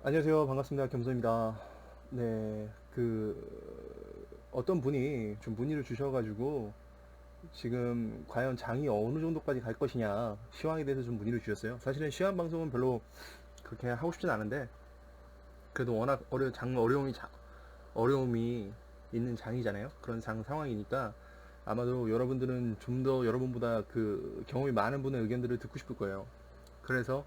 안녕하세요. 반갑습니다. 겸손입니다. 네, 어떤 분이 좀 문의를 주셔가지고, 지금 과연 장이 어느 정도까지 갈 것이냐, 시황에 대해서 좀 문의를 주셨어요. 사실은 시황 방송은 별로 그렇게 하고 싶진 않은데, 그래도 워낙 어려움이 있는 장이잖아요. 그런 장 상황이니까, 아마도 여러분들은 좀 더 여러분보다 경험이 많은 분의 의견들을 듣고 싶을 거예요. 그래서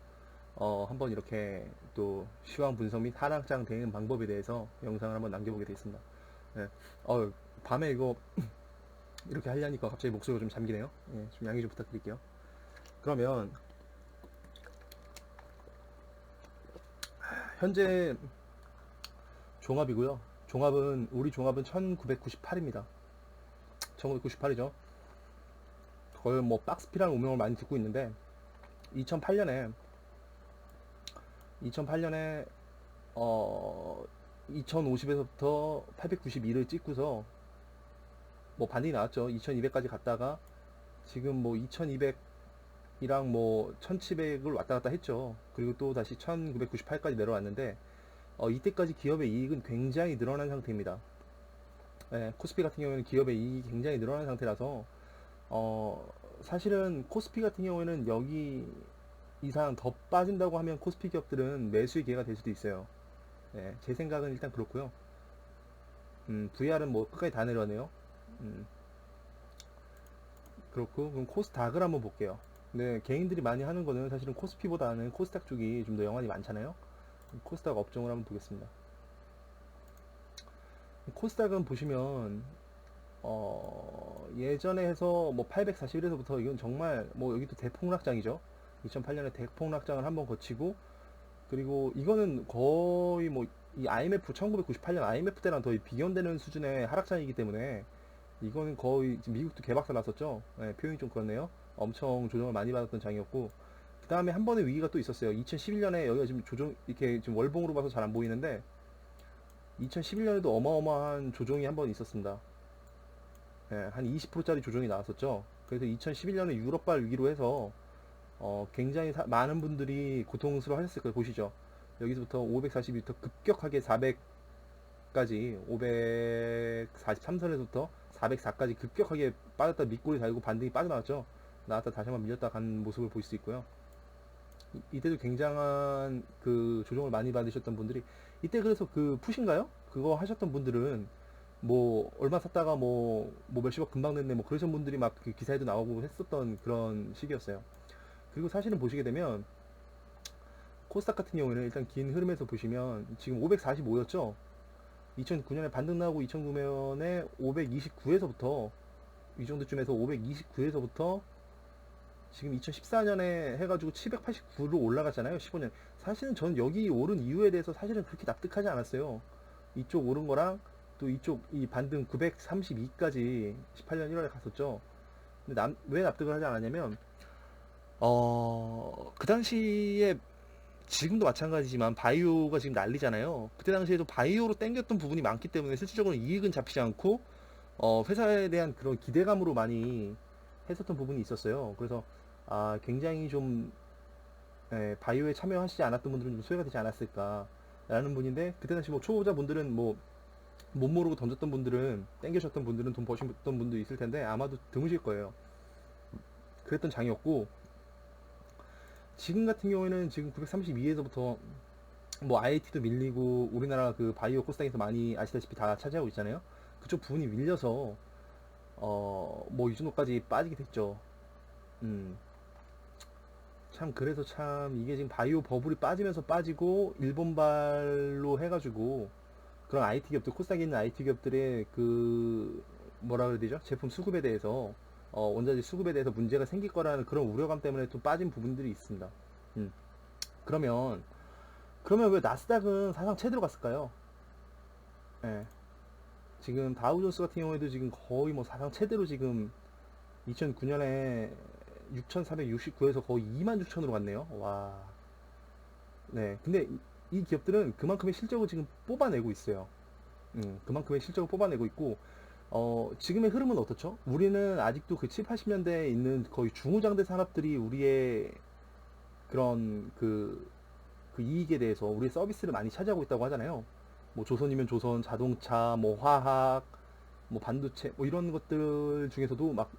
한번 이렇게 또 시황 분석 및 하락장 대응 방법에 대해서 영상을 한번 남겨보게 되겠습니다. 네. 밤에 이거 이렇게 하려니까 갑자기 목소리가 좀 잠기네요. 예, 좀 양해 좀 부탁드릴게요. 그러면 현재 종합이고요. 우리 종합은 1998입니다. 1998이죠. 거의 뭐 박스피라는 오명을 많이 듣고 있는데 2008년에 2008년에 어 2050에서부터 892를 찍고서 뭐 반등이 나왔죠. 2200까지 갔다가 지금 뭐 2200이랑 뭐 1700을 왔다 갔다 했죠. 그리고 또 다시 1998까지 내려왔는데 이때까지 기업의 이익은 굉장히 늘어난 상태입니다. 예, 코스피 같은 경우에는 기업의 이익이 굉장히 늘어난 상태라서 사실은 코스피 같은 경우에는 여기 이상 더 빠진다고 하면 코스피 기업들은 매수의 기회가 될 수도 있어요. 예, 제 생각은 일단 그렇고요. VR은 뭐 끝까지 다 내려왔네요. 음, 그렇고 그럼 코스닥을 한번 볼게요. 네, 개인들이 많이 하는 거는 사실은 코스피보다는 코스닥 쪽이 좀 더 영향이 많잖아요. 코스닥 업종을 한번 보겠습니다. 코스닥은 보시면 예전에 해서 뭐 841에서부터 이건 정말 뭐 여기 도 대폭락장이죠. 2008년에 대폭락장을 한번 거치고 그리고 이거는 거의 뭐 이 IMF 1998년 IMF 때랑 거의 비견되는 수준의 하락장이기 때문에 이거는 거의 지금 미국도 개박살 났었죠. 네, 표현이 좀 그렇네요. 엄청 조정을 많이 받았던 장이었고 그 다음에 한 번의 위기가 또 있었어요. 2011년에 여기가 지금 조정 이렇게 지금 월봉으로 봐서 잘 안 보이는데 2011년에도 어마어마한 조정이 한 번 있었습니다. 예, 한 20%짜리 조정이 나왔었죠. 그래서 2011년에 유럽발 위기로 해서 굉장히 많은 분들이 고통스러워하셨을 거예요. 보시죠. 여기서부터 542부터 급격하게 400까지 543선에서부터 404까지 급격하게 빠졌다 밑골이 달고 반등이 빠져나왔죠. 나왔다 다시 한번 밀렸다 간 모습을 볼 수 있고요. 이때도 굉장한 조정을 많이 받으셨던 분들이 이때 그래서 푸신가요? 그거 하셨던 분들은 뭐 얼마 샀다가 뭐 몇십억 금방 냈네 뭐 그러신 분들이 막 그 기사에도 나오고 했었던 그런 시기였어요. 그리고 사실은 보시게 되면 코스닥 같은 경우에는 일단 긴 흐름에서 보시면 지금 545였죠. 2009년에 반등 나오고 2009년에 529에서부터 이 정도쯤에서 529에서부터 지금 2014년에 해가지고 789로 올라갔잖아요. 15년. 사실은 전 여기 오른 이유에 대해서 사실은 그렇게 납득하지 않았어요. 이쪽 오른 거랑 또 이쪽 이 반등 932까지 18년 1월에 갔었죠. 근데 왜 납득을 하지 않았냐면 그 당시에 지금도 마찬가지지만 바이오가 지금 난리잖아요. 그때 당시에도 바이오로 땡겼던 부분이 많기 때문에 실질적으로 이익은 잡히지 않고 회사에 대한 그런 기대감으로 많이 했었던 부분이 있었어요. 그래서 굉장히 좀 바이오에 참여하시지 않았던 분들은 좀 소외가 되지 않았을까라는 분인데 그때 당시 뭐 초보자 분들은 뭐 못 모르고 던졌던 분들은 땡겨셨던 분들은 돈 버셨던 분도 있을 텐데 아마도 드무실 거예요. 그랬던 장이었고 지금 같은 경우에는 지금 932에서부터 뭐 IIT도 밀리고 우리나라 그 바이오 코스닥에서 많이 아시다시피 다 차지하고 있잖아요. 그쪽 부분이 밀려서 뭐 이 정도까지 빠지게 됐죠. 음. 참 그래서 참 이게 지금 바이오 버블이 빠지면서 빠지고 일본발로 해가지고 그런 IT 기업들 코스닥에 있는 IT 기업들의 뭐라 그래야 되죠? 제품 수급에 대해서 원자재 수급에 대해서 문제가 생길 거라는 그런 우려감 때문에 또 빠진 부분들이 있습니다. 음. 그러면 왜 나스닥은 사상 최대로 갔을까요? 예. 지금 다우존스 같은 경우에도 지금 거의 뭐 사상 최대로 지금 2009년에 6,469에서 거의 26,000으로 갔네요. 와. 네. 근데 이 기업들은 그만큼의 실적을 지금 뽑아내고 있어요. 그만큼의 실적을 뽑아내고 있고, 지금의 흐름은 어떻죠? 우리는 아직도 그 7, 80년대에 있는 거의 중후장대 산업들이 우리의 그런 그 이익에 대해서 우리 서비스를 많이 차지하고 있다고 하잖아요. 뭐 조선이면 조선, 자동차, 뭐 화학, 뭐 반도체, 뭐 이런 것들 중에서도 막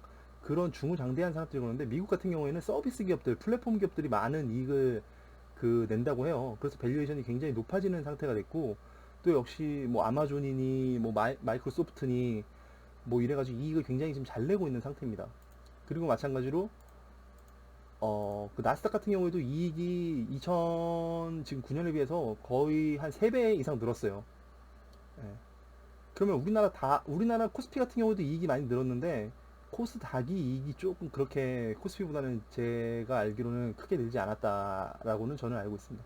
그런 중후장대한 산업들이 그러는데 미국 같은 경우에는 서비스 기업들, 플랫폼 기업들이 많은 이익을 낸다고 해요. 그래서 밸류에이션이 굉장히 높아지는 상태가 됐고 또 역시 뭐 아마존이니 뭐 마이크로소프트니 뭐 이래가지고 이익을 굉장히 지금 잘 내고 있는 상태입니다. 그리고 마찬가지로 그 나스닥 같은 경우에도 이익이 2000 지금 9년에 비해서 거의 한 3배 이상 늘었어요. 예. 그러면 우리나라 코스피 같은 경우도 이익이 많이 늘었는데 코스닥이 이익이 조금 그렇게 코스피보다는 제가 알기로는 크게 늘지 않았다라고는 저는 알고 있습니다.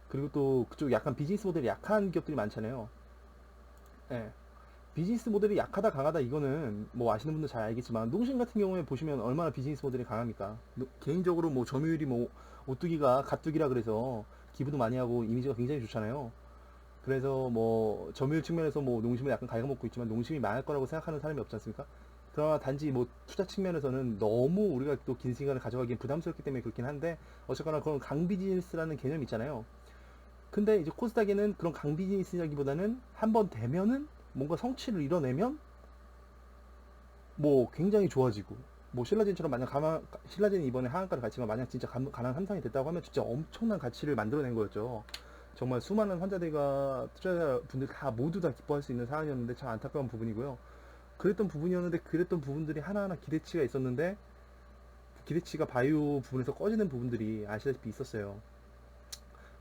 그리고 또 그쪽 약간 비즈니스 모델이 약한 기업들이 많잖아요. 예. 비즈니스 모델이 약하다 강하다 이거는 뭐 아시는 분들 잘 알겠지만 농심 같은 경우에 보시면 얼마나 비즈니스 모델이 강합니까? 개인적으로 뭐 점유율이 뭐 오뚜기가 가뚜기라 그래서 기부도 많이 하고 이미지가 굉장히 좋잖아요. 그래서 뭐 점유율 측면에서 뭐 농심을 약간 갉아먹고 있지만 농심이 망할 거라고 생각하는 사람이 없지 않습니까? 그러나 단지 뭐 투자 측면에서는 너무 우리가 또 긴 시간을 가져가기엔 부담스럽기 때문에 그렇긴 한데 어쨌거나 그런 강 비즈니스라는 개념이 있잖아요. 근데 이제 코스닥에는 그런 강 비즈니스라기보다는 한번 되면은 뭔가 성취를 이뤄내면 뭐 굉장히 좋아지고 뭐 신라젠처럼 만약 신라젠이 이번에 하한가를 갔지만 만약 진짜 가난 함상이 됐다고 하면 진짜 엄청난 가치를 만들어낸 거였죠. 정말 수많은 환자들과 투자자분들 다 모두 다 기뻐할 수 있는 사안이었는데 참 안타까운 부분이고요. 그랬던 부분들이 하나하나 기대치가 있었는데 그 기대치가 바이오 부분에서 꺼지는 부분들이 아시다시피 있었어요.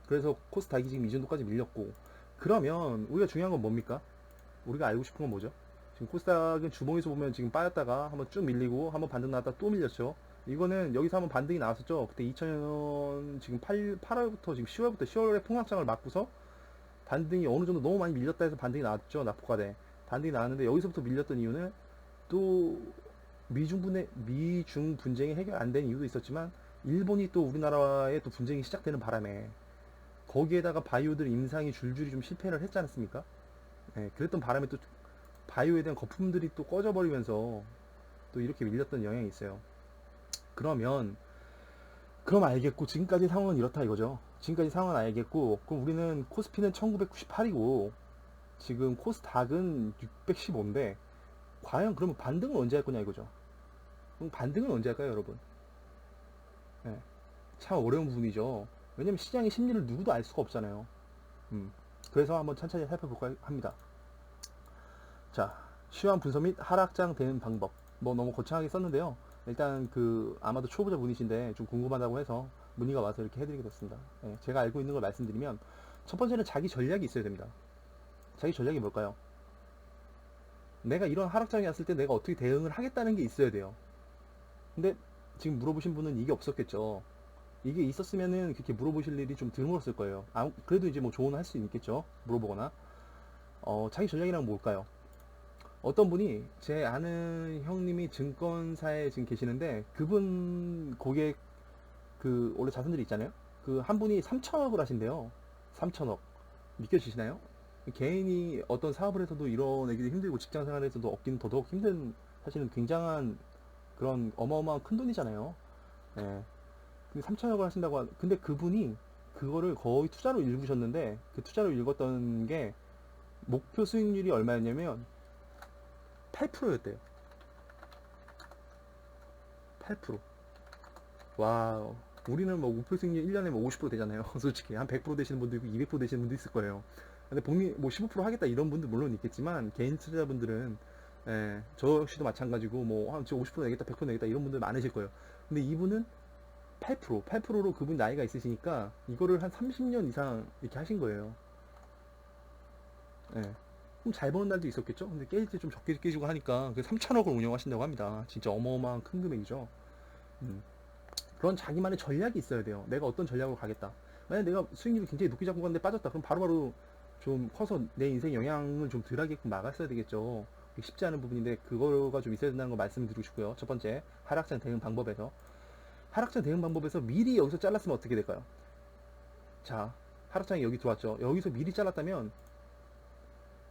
그래서 코스닥이 지금 이 정도까지 밀렸고 그러면 우리가 중요한 건 뭡니까? 우리가 알고 싶은 건 뭐죠? 지금 코스닥은 주봉에서 보면 지금 빠졌다가 한번 쭉 밀리고 한번 반등 나왔다 또 밀렸죠. 이거는 여기서 한번 반등이 나왔었죠. 그때 2000년 지금 8월부터 지금 10월부터 10월에 폭락장을 맞고서 반등이 어느 정도 너무 많이 밀렸다 해서 반등이 나왔죠. 낙폭과대 반등이 나왔는데 여기서부터 밀렸던 이유는 또 미중 분쟁이 해결 안 된 이유도 있었지만 일본이 또 우리나라에 또 분쟁이 시작되는 바람에 거기에다가 바이오들 임상이 줄줄이 좀 실패를 했지 않습니까? 예, 그랬던 바람에 또 바이오에 대한 거품들이 또 꺼져버리면서 또 이렇게 밀렸던 영향이 있어요. 그러면 그럼 알겠고 지금까지 상황은 이렇다 이거죠. 지금까지 상황은 알겠고 그럼 우리는 코스피는 1998이고 지금 코스닥은 615인데 과연 그러면 반등은 언제 할 거냐 이거죠. 그럼 반등은 언제 할까요 여러분? 예, 참 어려운 부분이죠. 왜냐면 시장의 심리를 누구도 알 수가 없잖아요. 음, 그래서 한번 천천히 살펴볼까 합니다. 자, 시황 분석 및 하락장 대응 방법. 뭐 너무 거창하게 썼는데요. 일단 그 아마도 초보자 분이신데 좀 궁금하다고 해서 문의가 와서 이렇게 해드리게 됐습니다. 예, 제가 알고 있는 걸 말씀드리면 첫 번째는 자기 전략이 있어야 됩니다. 자기 전략이 뭘까요? 내가 이런 하락장이 왔을 때 내가 어떻게 대응을 하겠다는 게 있어야 돼요. 근데 지금 물어보신 분은 이게 없었겠죠. 이게 있었으면은 그렇게 물어보실 일이 좀 드물었을 거예요. 그래도 이제 뭐 조언할 수 있겠죠. 물어보거나. 자기 전략이란 뭘까요? 어떤 분이 제 아는 형님이 증권사에 지금 계시는데 그분 고객 그 원래 자산들이 있잖아요. 그 한 분이 3천억을 하신대요. 3천억 믿겨지시나요? 개인이 어떤 사업을 해서도 이뤄내기도 힘들고 직장 생활에서도 얻기는 더더욱 힘든 사실은 굉장한 그런 어마어마한 큰 돈이잖아요. 예. 근데 3천억을 하신다고 근데 그분이 그거를 거의 투자로 읽으셨는데 그 투자로 읽었던 게 목표 수익률이 얼마였냐면 8%였대요. 8%. 와우. 우리는 뭐 목표 수익률 1년에 뭐 50% 되잖아요. 솔직히. 한 100% 되시는 분도 있고 200% 되시는 분도 있을 거예요. 근데 복리 뭐 15% 하겠다 이런 분들 물론 있겠지만 개인 투자자분들은 예, 저 역시도 마찬가지고 뭐50% 내겠다 100% 내겠다 이런 분들 많으실 거예요. 근데 이분은 8%로 그분 나이가 있으시니까 이거를 한 30년 이상 이렇게 하신 거예요. 예. 그럼 잘 버는 날도 있었겠죠? 근데 깨질 때 좀 적게 깨지고 하니까 그 3천억을 운영하신다고 합니다. 진짜 어마어마한 큰 금액이죠. 음. 그런 자기만의 전략이 있어야 돼요. 내가 어떤 전략으로 가겠다. 만약 내가 수익률이 굉장히 높게 잡고 갔는데 빠졌다. 그럼 바로바로 좀 커서 내 인생 영향을 좀 덜하게끔 막았어야 되겠죠. 쉽지 않은 부분인데 그거가 좀 있어야 된다는 거 말씀드리고 싶고요. 첫 번째 하락장 대응 방법에서 미리 여기서 잘랐으면 어떻게 될까요? 자, 하락장이 여기 들어왔죠. 여기서 미리 잘랐다면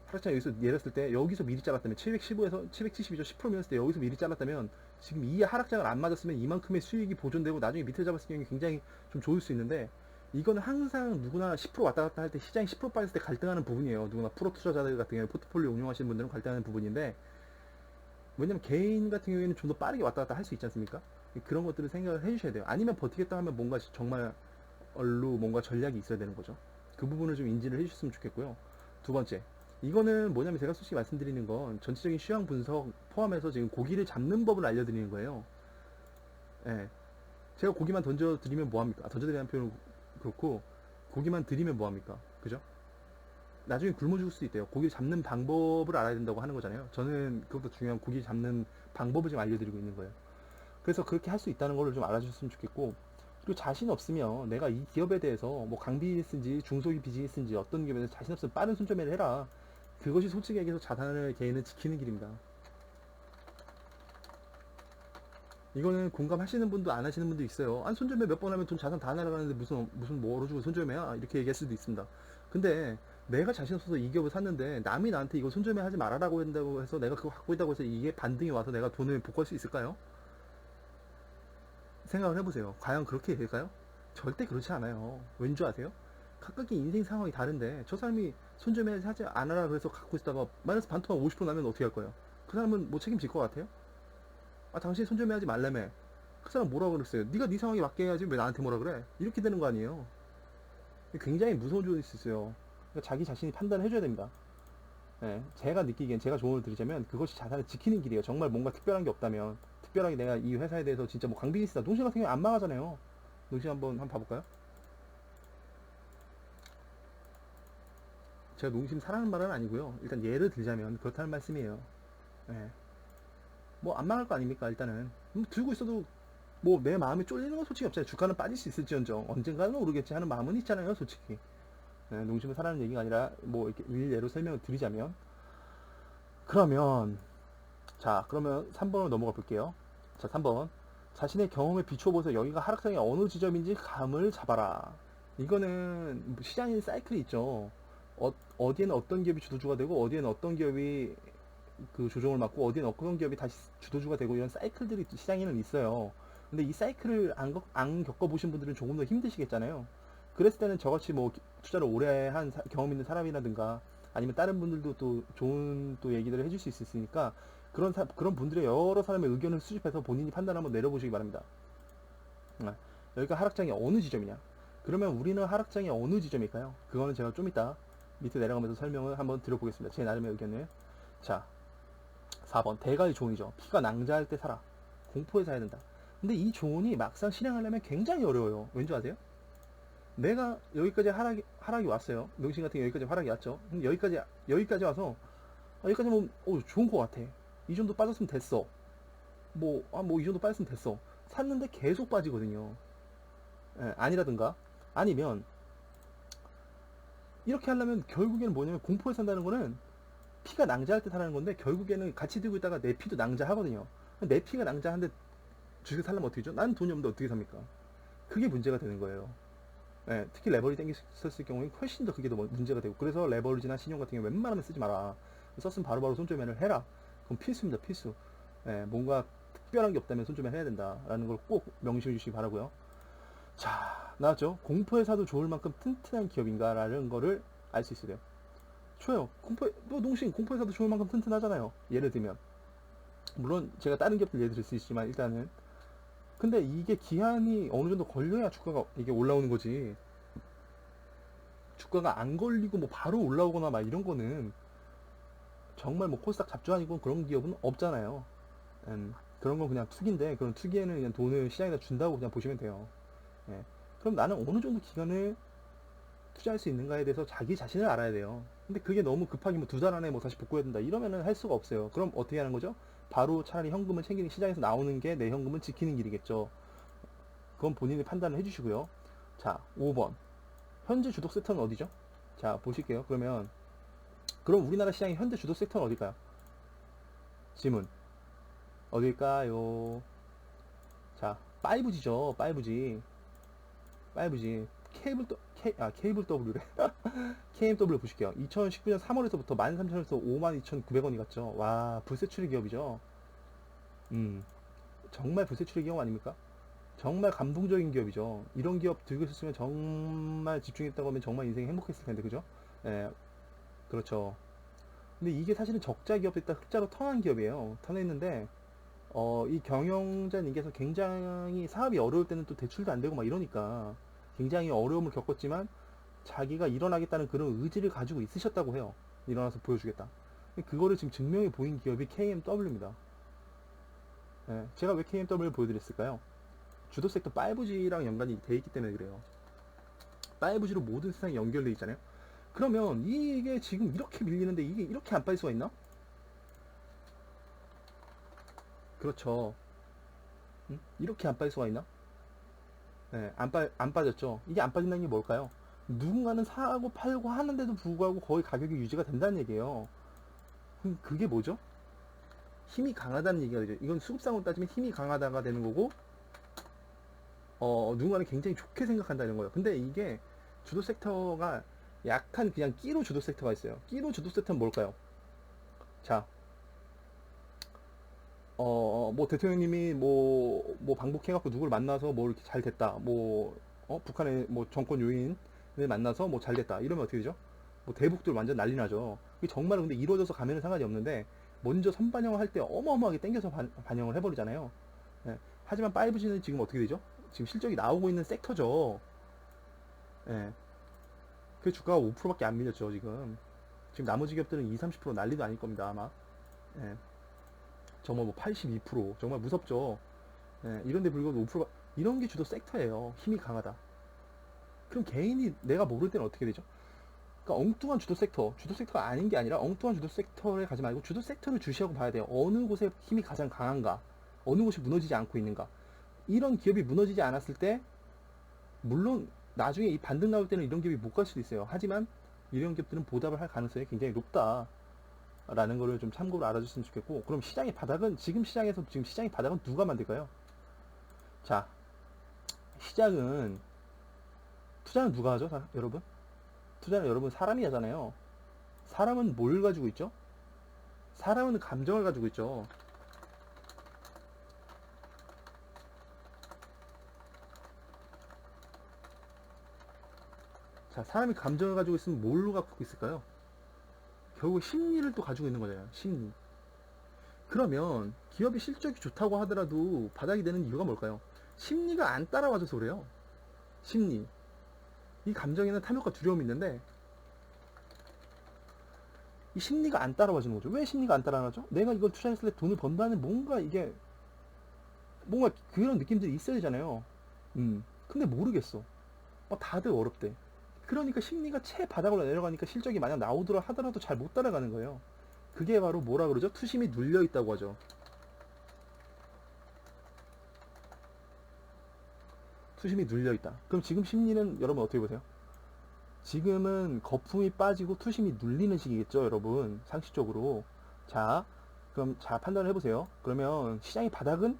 하락장 여기서 내렸을 때 여기서 미리 잘랐다면 715에서 770이죠. 10% 밀었을 때 여기서 미리 잘랐다면 지금 이 하락장을 안 맞았으면 이만큼의 수익이 보존되고 나중에 밑에 잡았을 경우에 굉장히 좀 좋을 수 있는데 이거는 항상 누구나 10% 왔다 갔다 할 때 시장이 10% 빠졌을 때 갈등하는 부분이에요. 누구나 프로 투자자들 같은 경우에 포트폴리오 운영하시는 분들은 갈등하는 부분인데, 왜냐면 개인 같은 경우에는 좀 더 빠르게 왔다 갔다 할 수 있지 않습니까? 그런 것들을 생각을 해주셔야 돼요. 아니면 버티겠다 하면 뭔가 정말 얼로 뭔가 전략이 있어야 되는 거죠. 그 부분을 좀 인지를 해주셨으면 좋겠고요. 두 번째, 이거는 뭐냐면 제가 솔직히 말씀드리는 건 전체적인 시황 분석 포함해서 지금 고기를 잡는 법을 알려드리는 거예요. 예. 제가 고기만 던져드리면 뭐합니까? 던져드리는 표현은 그렇고, 고기만 드리면 뭐합니까? 그죠? 나중에 굶어 죽을 수도 있대요. 고기 잡는 방법을 알아야 된다고 하는 거잖아요. 저는 그것도 중요한 고기 잡는 방법을 지금 알려드리고 있는 거예요. 그래서 그렇게 할 수 있다는 걸 좀 알아주셨으면 좋겠고, 그리고 자신 없으면 내가 이 기업에 대해서 뭐 강비즈니스인지 중소기 비즈니스인지 어떤 기업에 대해서 자신 없으면 빠른 손절매를 해라. 그것이 솔직히 얘기해서 자산을 개인은 지키는 길입니다. 이거는 공감하시는 분도 안 하시는 분도 있어요. 안 손절매 몇 번 하면 돈 자산 다 날아가는데 무슨 뭐 얼어주고 손절매야 이렇게 얘기할 수도 있습니다. 근데 내가 자신 없어서 이 기업을 샀는데 남이 나한테 이거 손절매 하지 말아라고 한다고 해서 내가 그거 갖고 있다고 해서 이게 반등이 와서 내가 돈을 복구할 수 있을까요? 생각을 해보세요. 과연 그렇게 될까요? 절대 그렇지 않아요. 왠지 아세요? 각각의 인생 상황이 다른데 저 사람이 손절매 하지 않아라 그래서 갖고 있다가 마이너스 반토막 50% 나면 어떻게 할 거예요? 그 사람은 뭐 책임질 것 같아요? 아 당신이 손절매 하지 말라며. 그 사람 뭐라 그랬어요? 네가 네 상황에 맞게 해야지 왜 나한테 뭐라 그래? 이렇게 되는 거 아니에요. 굉장히 무서운 조언일 수 있어요. 그러니까 자기 자신이 판단을 해줘야 됩니다. 예, 제가 느끼기엔 제가 조언을 드리자면 그것이 자산을 지키는 길이에요. 정말 뭔가 특별한 게 없다면 특별하게 내가 이 회사에 대해서 진짜 뭐 강비즈니스다. 농심 같은 경우에 안 망하잖아요. 농심 한번 봐볼까요? 제가 농심 사라는 말은 아니고요. 일단 예를 들자면 그렇다는 말씀이에요. 예, 뭐 안 망할 거 아닙니까? 일단은 들고 있어도 뭐 내 마음이 쫄리는 건 솔직히 없잖아요. 주가는 빠질 수 있을지언정 언젠가는 오르겠지 하는 마음은 있잖아요. 솔직히. 예, 농심을 사라는 얘기가 아니라 뭐 이렇게 일례로 설명을 드리자면, 그러면 자, 그러면 3번으로 넘어가 볼게요. 자, 3번. 자신의 경험에 비춰보서 여기가 하락장의 어느 지점인지 감을 잡아라. 이거는 시장의 사이클이 있죠. 어디에는 어떤 기업이 주도주가 되고, 어디에는 어떤 기업이 그 조정을 맡고, 어디에는 어떤 기업이 다시 주도주가 되고, 이런 사이클들이 시장에는 있어요. 근데 이 사이클을 안 겪어보신 분들은 조금 더 힘드시겠잖아요. 그랬을 때는 저같이 뭐 투자를 오래 한 경험 있는 사람이라든가 아니면 다른 분들도 또 좋은 또 얘기들을 해줄 수 있으니까 그런 분들의 여러 사람의 의견을 수집해서 본인이 판단 한번 내려보시기 바랍니다. 여기가 하락장이 어느 지점이냐? 그러면 우리는 하락장이 어느 지점일까요? 그거는 제가 좀 이따 밑에 내려가면서 설명을 한번 드려보겠습니다. 제 나름의 의견을. 자, 4번 대가의 조언이죠. 피가 낭자할 때 사라. 공포에 사야 된다. 근데 이 조언이 막상 실행하려면 굉장히 어려워요. 왠지 아세요? 내가 여기까지 하락이 왔어요. 농심 같은 게 여기까지 하락이 왔죠. 여기까지 와서 여기까지 뭐 좋은 것 같아. 이 정도 빠졌으면 됐어. 뭐 이 정도 빠졌으면 됐어. 샀는데 계속 빠지거든요. 예, 아니라든가 아니면 이렇게 하려면 결국에는 뭐냐면 공포에 산다는 거는 피가 낭자할 때 사는 건데 결국에는 같이 들고 있다가 내 피도 낭자하거든요. 내 피가 낭자한데 주식 살려면 어떻게 죠? 난 돈이 없는데 어떻게 삽니까? 그게 문제가 되는 거예요. 예, 특히 레버리지 땡겼을 경우에 훨씬 더 그게 더 문제가 되고, 그래서 레버리지나 신용 같은 경우 웬만하면 쓰지 마라. 썼으면 바로바로 손절매를 해라. 그럼 필수입니다. 필수. 예, 뭔가 특별한 게 없다면 손절매 해야 된다라는 걸 꼭 명심해 주시기 바라고요. 자, 나왔죠? 공포에 사도 좋을 만큼 튼튼한 기업인가라는 거를 알 수 있어야 돼요. 좋아요. 뭐 농심 공포에 사도 좋을 만큼 튼튼하잖아요. 예를 들면 물론 제가 다른 기업들 예를 들 수 있지만 일단은, 근데 이게 기한이 어느 정도 걸려야 주가가 이게 올라오는 거지. 주가가 안 걸리고 뭐 바로 올라오거나 막 이런 거는 정말 뭐 코스닥 잡주 아니고 그런 기업은 없잖아요. 그런 건 그냥 투기인데, 그런 투기에는 그냥 돈을 시장에다 준다고 그냥 보시면 돼요. 예. 그럼 나는 어느 정도 기간을 투자할 수 있는가에 대해서 자기 자신을 알아야 돼요. 근데 그게 너무 급하게 뭐 2달 안에 뭐 다시 복구해야 된다 이러면은 할 수가 없어요. 그럼 어떻게 하는 거죠? 바로 차라리 현금을 챙기는, 시장에서 나오는 게 내 현금을 지키는 길이겠죠. 그건 본인이 판단을 해주시고요. 자, 5번. 현재 주독 섹터는 어디죠? 자, 보실게요. 그럼 우리나라 시장의 현재 주독 섹터는 어딜까요? 질문. 어딜까요? 자, 5G죠. 5G. 5G. 케이블 W래. KMW 보실게요. 2019년 3월에서부터 13,000원에서 52,900원이 갔죠. 와, 불세 추리 기업이죠. 정말 불세 추리 기업 아닙니까? 정말 감동적인 기업이죠. 이런 기업 들고 있었으면 정말 집중했다고 하면 정말 인생이 행복했을 텐데, 그죠? 예, 그렇죠. 근데 이게 사실은 적자 기업도 있다 흑자로 턴한 기업이에요. 턴했는데, 이 경영자 님께서 굉장히 사업이 어려울 때는 또 대출도 안 되고 막 이러니까 굉장히 어려움을 겪었지만 자기가 일어나겠다는 그런 의지를 가지고 있으셨다고 해요. 일어나서 보여주겠다. 그거를 지금 증명해 보인 기업이 KMW입니다. 예, 제가 왜 KMW를 보여드렸을까요? 주도 섹터 5G랑 연관이 돼 있기 때문에 그래요. 5G로 모든 세상이 연결돼 있잖아요. 그러면 이게 지금 이렇게 밀리는데 이게 이렇게 안 빠질 수가 있나? 그렇죠. 응? 이렇게 안 빠질 수가 있나? 네, 안 빠졌죠. 이게 안 빠진다는 게 뭘까요? 누군가는 사고 팔고 하는데도 불구하고 거의 가격이 유지가 된다는 얘기예요. 그럼 그게 뭐죠? 힘이 강하다는 얘기가 되죠. 이건 수급상으로 따지면 힘이 강하다가 되는 거고, 누군가는 굉장히 좋게 생각한다는 거예요. 근데 이게 주도 섹터가 약한 그냥 끼로 주도 섹터가 있어요. 끼로 주도 섹터는 뭘까요? 자, 뭐 대통령님이 뭐 방북해갖고 누구를 만나서 뭐 이렇게 잘 됐다. 뭐, 북한의 뭐 정권 요인을 만나서 뭐 잘 됐다. 이러면 어떻게 되죠? 뭐 대북들 완전 난리 나죠. 이게 정말 근데 이루어져서 가면은 상관이 없는데, 먼저 선반영을 할 때 어마어마하게 땡겨서 반영을 해버리잖아요. 예. 하지만 5G는 지금 어떻게 되죠? 지금 실적이 나오고 있는 섹터죠. 예. 그 주가가 5%밖에 안 밀렸죠, 지금. 지금 나머지 기업들은 2, 30% 난리도 아닐 겁니다, 아마. 예. 정말 뭐 82%, 정말 무섭죠. 예. 이런데 불구하고 5%가, 이런 게 주도 섹터예요. 힘이 강하다. 그럼 개인이 내가 모를 때는 어떻게 되죠? 그러니까 엉뚱한 주도 섹터가 아닌 게 아니라 엉뚱한 주도 섹터에 가지 말고 주도 섹터를 주시하고 봐야 돼요. 어느 곳에 힘이 가장 강한가? 어느 곳이 무너지지 않고 있는가? 이런 기업이 무너지지 않았을 때, 물론 나중에 이 반등 나올 때는 이런 기업이 못 갈 수도 있어요. 하지만 이런 기업들은 보답을 할 가능성이 굉장히 높다라는 거를 좀 참고로 알아줬으면 좋겠고, 그럼 시장의 바닥은, 지금 시장에서 지금 시장의 바닥은 누가 만들까요? 자, 시장은, 투자는 누가 하죠, 여러분? 투자는 여러분 사람이 하잖아요. 사람은 뭘 가지고 있죠? 사람은 감정을 가지고 있죠. 자, 사람이 감정을 가지고 있으면 뭘로 갖고 있을까요? 결국 심리를 또 가지고 있는 거잖아요. 심리. 그러면 기업이 실적이 좋다고 하더라도 바닥이 되는 이유가 뭘까요? 심리가 안 따라와줘서 그래요. 심리. 이 감정에는 탐욕과 두려움이 있는데 이 심리가 안 따라와주는 거죠. 왜 심리가 안 따라와죠? 내가 이걸 투자했을 때 돈을 번다는 뭔가 이게 뭔가 그런 느낌들이 있어야 되잖아요. 근데 모르겠어. 다들 어렵대. 그러니까 심리가 채 바닥으로 내려가니까 실적이 만약 나오더라 하더라도 잘 못 따라가는 거예요. 그게 바로 뭐라 그러죠? 투심이 눌려 있다고 하죠. 투심이 눌려 있다. 그럼 지금 심리는 여러분 어떻게 보세요? 지금은 거품이 빠지고 투심이 눌리는 시기겠죠, 여러분. 상식적으로. 자, 그럼 자 판단을 해보세요. 그러면 시장의 바닥은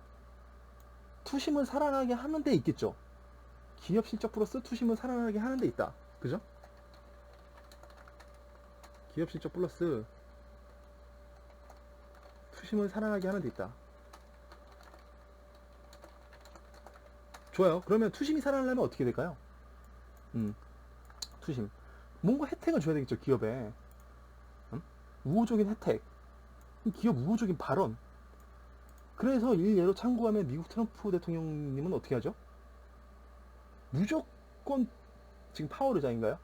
투심을 살아나게 하는 데 있겠죠. 기업 실적 플러스 투심을 살아나게 하는 데 있다. 그죠? 기업 실적 플러스 투심을 살아나게 하는 데 있다. 좋아요. 그러면 투심이 살아나려면 어떻게 될까요? 투심. 뭔가 혜택을 줘야 되겠죠, 기업에. 우호적인 혜택. 기업 우호적인 발언. 그래서 일례로 참고하면 미국 트럼프 대통령님은 어떻게 하죠? 무조건, 지금 파월 의장인가요?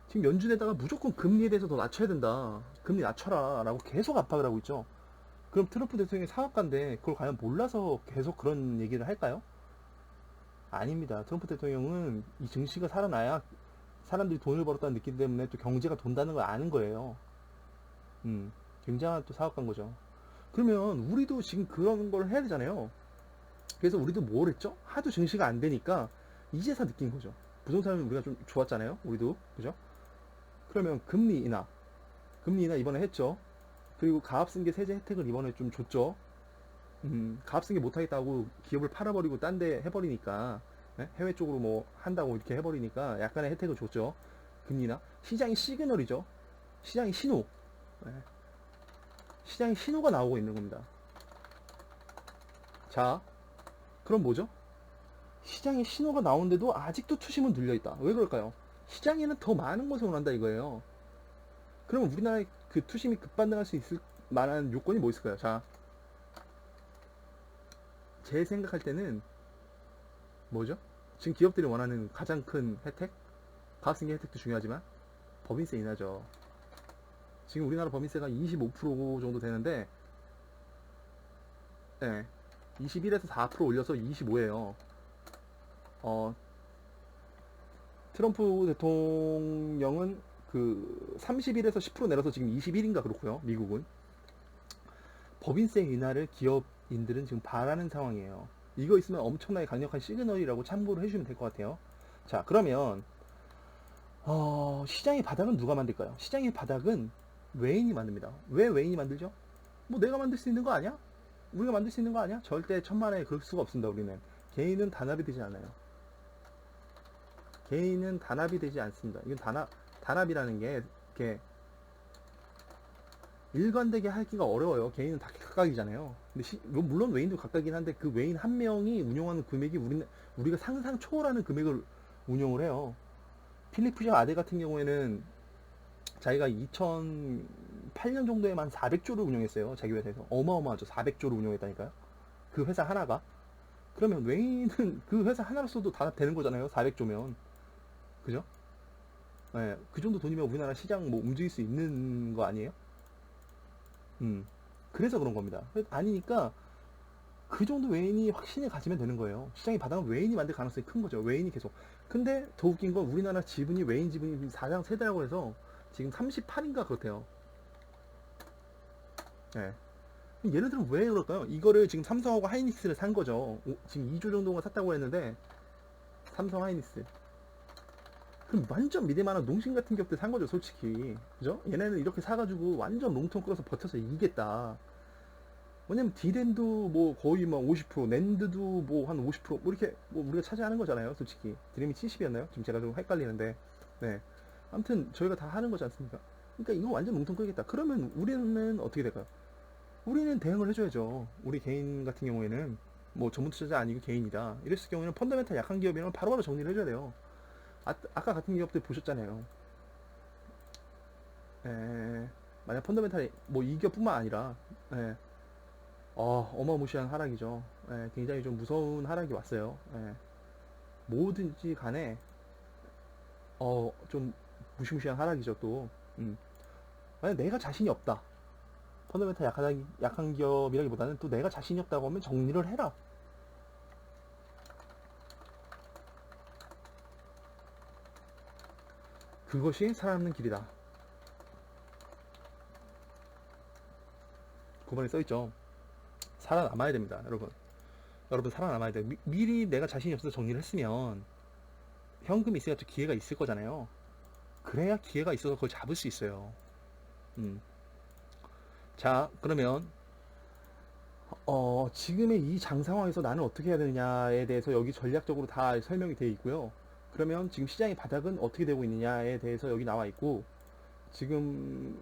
지금 연준에다가 무조건 금리에 대해서 더 낮춰야 된다. 금리 낮춰라. 라고 계속 압박을 하고 있죠. 그럼 트럼프 대통령이 사업가인데 그걸 과연 몰라서 계속 그런 얘기를 할까요? 아닙니다. 트럼프 대통령은 이 증시가 살아나야 사람들이 돈을 벌었다는 느낌 때문에 또 경제가 돈다는 걸 아는 거예요. 굉장한 또 사업가인 거죠. 그러면 우리도 지금 그런 걸 해야 되잖아요. 그래서 우리도 뭘 했죠? 하도 증시가 안 되니까 이제서 느낀 거죠. 부동산은 우리가 좀 좋았잖아요. 우리도. 그죠? 그러면 금리 인하 이번에 했죠. 그리고 가압승계 세제 혜택을 이번에 좀 줬죠. 가압승계 못하겠다고 기업을 팔아버리고 딴 데 해버리니까, 네? 해외 쪽으로 뭐 한다고 이렇게 해버리니까 약간의 혜택을 줬죠. 금리 인하. 시장이 시그널이죠. 시장이 신호. 네. 시장이 신호가 나오고 있는 겁니다. 자, 그럼 뭐죠? 시장에 신호가 나오는데도 아직도 투심은 눌려있다. 왜 그럴까요? 시장에는 더 많은 것을 원한다 이거예요. 그러면 우리나라의 그 투심이 급반등할 수 있을 만한 요건이 뭐 있을까요? 자, 제 생각할 때는 뭐죠? 지금 기업들이 원하는 가장 큰 혜택? 가학생계 혜택도 중요하지만 법인세 인하죠. 지금 우리나라 법인세가 25% 정도 되는데, 네, 21에서 4% 올려서 25예요. 트럼프 대통령은 그 31에서 10% 내려서 지금 21인가 그렇고요. 미국은 법인세 인하를 기업인들은 지금 바라는 상황이에요. 이거 있으면 엄청나게 강력한 시그널이라고 참고를 해주시면 될 것 같아요. 자, 그러면 시장의 바닥은 누가 만들까요? 시장의 바닥은 외인이 만듭니다. 왜 외인이 만들죠? 뭐 내가 만들 수 있는 거 아니야? 우리가 만들 수 있는 거 아니야? 절대 천만에 그럴 수가 없습니다. 우리는 개인은 단합이 되지 않아요. 개인은 단합이 되지 않습니다. 이건 단합이라는 게 이렇게 일관되게 하기가 어려워요. 개인은 다 각각이잖아요. 근데 물론 외인도 각각이긴 한데 그 외인 한 명이 운용하는 금액이 우리가 상상 초월하는 금액을 운용을 해요. 필리프 샤 아데 같은 경우에는 자기가 2008년 정도에만 400조를 운영했어요. 자기 회사에서. 어마어마하죠. 400조를 운영했다니까요. 그 회사 하나가. 그러면 외인은 그 회사 하나로서도 다 되는 거잖아요. 400조면. 그죠? 네, 그 정도 돈이면 우리나라 시장 뭐 움직일 수 있는 거 아니에요? 그래서 그런 겁니다. 아니니까 그 정도 외인이 확신을 가지면 되는 거예요. 시장이 바닥은 외인이 만들 가능성이 큰 거죠. 외인이 계속. 근데 더 웃긴 건 우리나라 지분이 외인 지분이 4장 세대라고 해서 지금 38인가 그렇대요. 네. 얘네들은 왜 그럴까요? 이거를 지금 삼성하고 하이닉스를 산 거죠. 지금 2조 정도가 샀다고 했는데 삼성 하이닉스. 그럼 완전 믿을만한 농심 같은 기업들 산 거죠, 솔직히. 그죠? 얘네는 이렇게 사가지고 완전 롱통 끌어서 버텨서 이기겠다. 왜냐면 디램도 뭐 거의 막 50%, 낸드도 뭐 한 50%뭐 이렇게 뭐 우리가 차지하는 거잖아요, 솔직히. 디램이 70이었나요? 지금 제가 좀 헷갈리는데. 네. 아무튼 저희가 다 하는 거지 않습니까? 그러니까 이거 완전 롱통 끌겠다. 그러면 우리는 어떻게 될까요? 우리는 대응을 해줘야죠. 우리 개인 같은 경우에는 뭐 전문 투자자 아니고 개인이다. 이랬을 경우에는 펀더멘탈 약한 기업이면 바로바로 정리를 해줘야 돼요. 아까 같은 기업들 보셨잖아요. 만약 펀더멘탈이 뭐 이 기업뿐만 아니라 예, 어마무시한 하락이죠. 굉장히 좀 무서운 하락이 왔어요. 뭐든지 간에 좀 무시무시한 하락이죠 또. 만약 내가 자신이 없다. 펀더멘탈 약한 기업이라기보다는 또 내가 자신이 없다고 하면 정리를 해라. 그것이 살아남는 길이다. 9번에 써있죠. 살아남아야 됩니다, 여러분. 여러분 살아남아야 돼요. 미리 내가 자신이 없어서 정리를 했으면 현금이 있어야 또 기회가 있을 거잖아요. 그래야 기회가 있어서 그걸 잡을 수 있어요. 음. 자, 그러면 지금의 이 장 상황에서 나는 어떻게 해야 되느냐에 대해서 여기 전략적으로 다 설명이 되어 있고요. 그러면 지금 시장의 바닥은 어떻게 되고 있느냐에 대해서 여기 나와 있고, 지금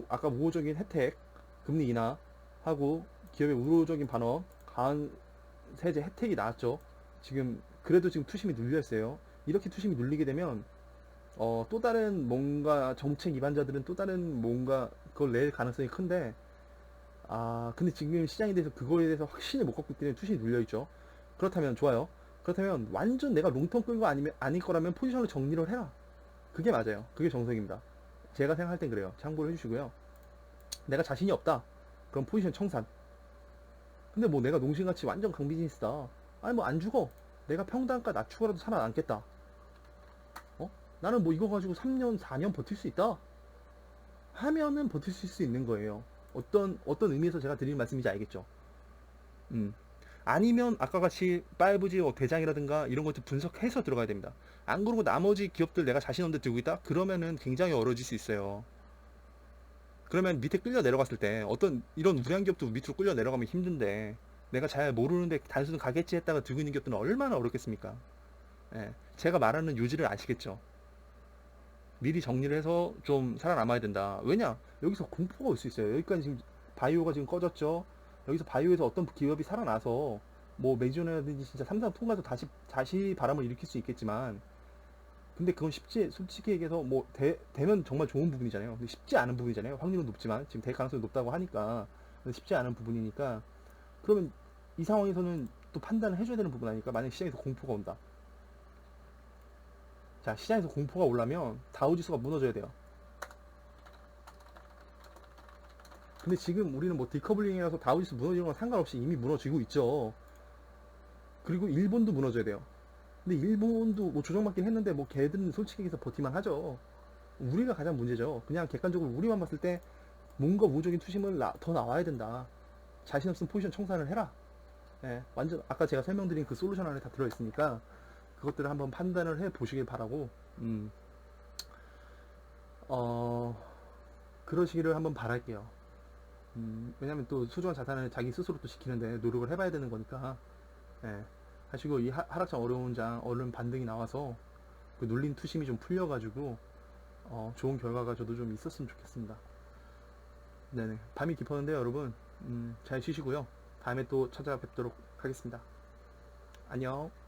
아까 우호적인 혜택, 금리 인하하고 기업의 우호적인 반응, 강한 세제 혜택이 나왔죠. 지금 그래도 지금 투심이 눌려 있어요. 이렇게 투심이 눌리게 되면 또 다른 뭔가 정책 위반자들은 또 다른 뭔가 그걸 낼 가능성이 큰데, 근데 지금 시장에 대해서 그거에 대해서 확신을 못 갖고 있기 때문에 투심이 눌려 있죠. 그렇다면 좋아요. 그렇다면 완전 내가 롱텀 끌고 아닐 거라면 포지션을 정리를 해라. 그게 맞아요. 그게 정석입니다. 제가 생각할 땐 그래요. 참고를 해주시고요. 내가 자신이 없다. 그럼 포지션 청산. 근데 뭐 내가 농심같이 완전 강비즈니스다. 아니 뭐 안 죽어. 내가 평단가 낮추고라도 살아남겠다. 나는 뭐 이거 가지고 3년, 4년 버틸 수 있다. 하면은 버틸 수 있는 거예요. 어떤 의미에서 제가 드리는 말씀인지 알겠죠? 음. 아니면 아까 같이 5G 대장이라든가 이런 것들 분석해서 들어가야 됩니다. 안 그러고 나머지 기업들 내가 자신 없는데 들고 있다? 그러면은 굉장히 어려워질 수 있어요. 그러면 밑에 끌려 내려갔을 때 어떤 이런 우량 기업도 밑으로 끌려 내려가면 힘든데 내가 잘 모르는데 단순히 가겠지 했다가 들고 있는 기업들은 얼마나 어렵겠습니까? 제가 말하는 요지를 아시겠죠? 미리 정리를 해서 좀 살아남아야 된다. 왜냐? 여기서 공포가 올 수 있어요. 여기까지 지금 바이오가 지금 꺼졌죠. 여기서 바이오에서 어떤 기업이 살아나서 뭐 메이저라든지 진짜 삼성 통과도 다시 바람을 일으킬 수 있겠지만, 근데 그건 솔직히 얘기해서 뭐 되면 정말 좋은 부분이잖아요. 근데 쉽지 않은 부분이잖아요. 확률은 높지만 지금 될 가능성이 높다고 하니까. 근데 쉽지 않은 부분이니까, 그러면 이 상황에서는 또 판단을 해줘야 되는 부분 아니까. 만약 시장에서 공포가 온다. 자, 시장에서 공포가 올라면 다우지수가 무너져야 돼요. 근데 지금 우리는 뭐 디커블링이라서 다우지수 무너지는 건 상관없이 이미 무너지고 있죠. 그리고 일본도 무너져야 돼요. 근데 일본도 뭐 조정받긴 했는데 뭐 걔들은 솔직히 해서 버티만 하죠. 우리가 가장 문제죠. 그냥 객관적으로 우리만 봤을 때 뭔가 우호적인 투심은 더 나와야 된다. 자신 없으면 포지션 청산을 해라. 예, 완전 아까 제가 설명드린 그 솔루션 안에 다 들어있으니까 그것들을 한번 판단을 해 보시길 바라고, 음, 어, 그러시기를 한번 바랄게요. 왜냐면 또 소중한 자산을 자기 스스로 또 지키는데 노력을 해봐야 되는 거니까. 예, 하시고 이 하락장 어려운 장 얼른 반등이 나와서 그 눌린 투심이 좀 풀려가지고 좋은 결과가 저도 좀 있었으면 좋겠습니다. 네네. 밤이 깊었는데요, 여러분. 잘 쉬시고요. 다음에 또 찾아뵙도록 하겠습니다. 안녕.